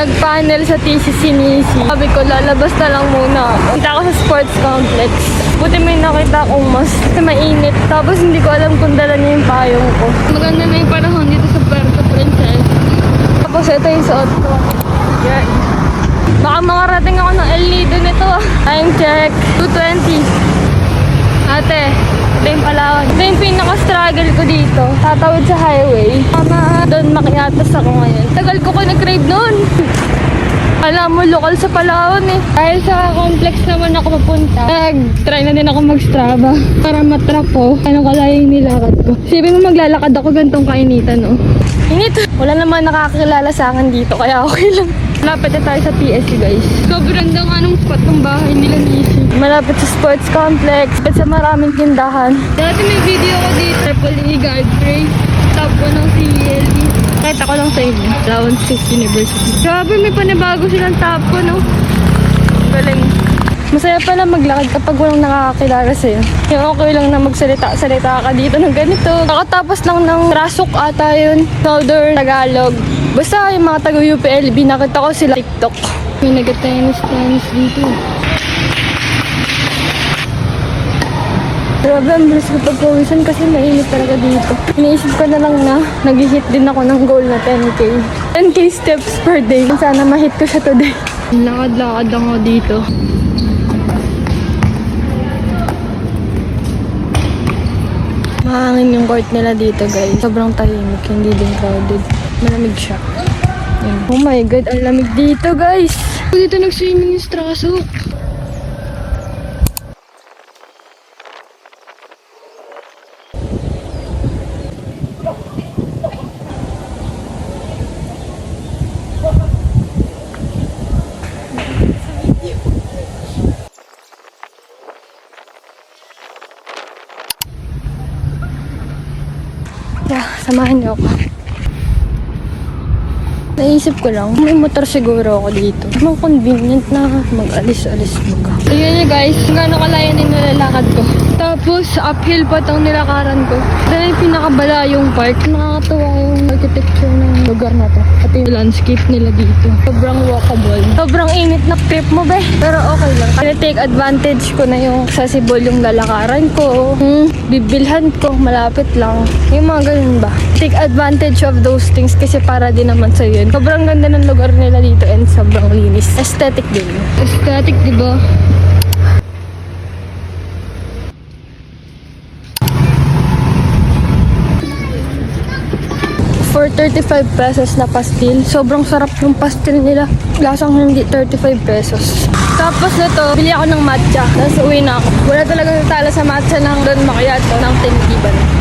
Nag-panel sa thesis si Nisi. Sabi ko, lalabas na lang muna ako. Kita ako sa sports complex. Buti may nakita akong mas mainit. Tapos hindi ko alam kung dala niya yung payong ko. Maganda na yung panahon dito sa Puerto Princesa. Tapos ito yung suot ko. Yan. Baka makarating ako ng El Nido nito. Time check. 2:20. Ate, ito yung Palawan. Ito yung pinaka-struggle ko dito. Tatawid sa highway. Mama, doon makiatas ako ngayon. Tagal ko nag-crave noon. Alam mo, lokal sa Palawan eh. Dahil sa complex naman ako papunta, nag-try na din ako mag-Strava para matrapo anong kalayo yung nilakad ko. Sipin mo maglalakad ako gantong kainitan, no? Init! Wala naman nakakilala sa akin dito, kaya okay lang. Malapit na tayo sa PSC, guys. Sobrang daw anong spot ng bahay nila Nisi. Malapit sa sports complex, malapit sa maraming tindahan. Dati may video ko dito, Triple E Guard Tray, top 1 ng CLE. Kahit ako lang sa inyo, Round 6 University. Grabe, may panibago silang top ko, no? Galing. Masaya pala maglakad kapag walang nakakakilala sa'yo. Yung okay lang na magsalita-salita ka dito ng ganito. Nakatapos lang ng Rasok ata yun. Southern Tagalog. Basta yung mga taga-UPLB, nakita ko sila TikTok. May nag-tennis dito. Grabe, ang bilis ko pagpawisan kasi mainit talaga dito. Iniisip ko na lang na nag-hit din ako ng goal na 10K. 10K steps per day. Sana ma-hit ko siya today. Lakad-lakad lang ako dito. Mahangin yung court nila dito, guys. Sobrang tahimik, hindi din crowded. Malamig siya. Yan. Oh my God, ang lamig dito, guys. Dito nag-swimming yung Straso. Yeah, samahan niyo ako. Naisip ko lang, may motor siguro ako dito. Mang convenient na mag-alis-alis ka. Ayun niyo guys, gaano kalayo na yung nilalakad ko. Tapos, uphill pa itong nilakaran ko. Dahil yung pinakabalayong park. Nakakatuwa yung architecture ng lugar na to. At yung landscape nila dito. Sobrang walkable. Sobrang init na trip mo, be. Pero okay lang. Kaya take advantage ko na yung accessible yung lalakaran ko. Bibilhan ko, malapit lang. Yung mga ganun ba. Take advantage of those things kasi para din naman sa yun. Sobrang ganda ng lugar nila dito and sobrang linis. Aesthetic din. Aesthetic, diba? 35 pesos na pastil. Sobrang sarap yung pastil nila. Lasang hindi 35 pesos. Tapos na to, bili ako ng matcha. Tapos uwi na ako. Wala talagang natalo sa matcha ng Don Macchiato ng Tinitiban.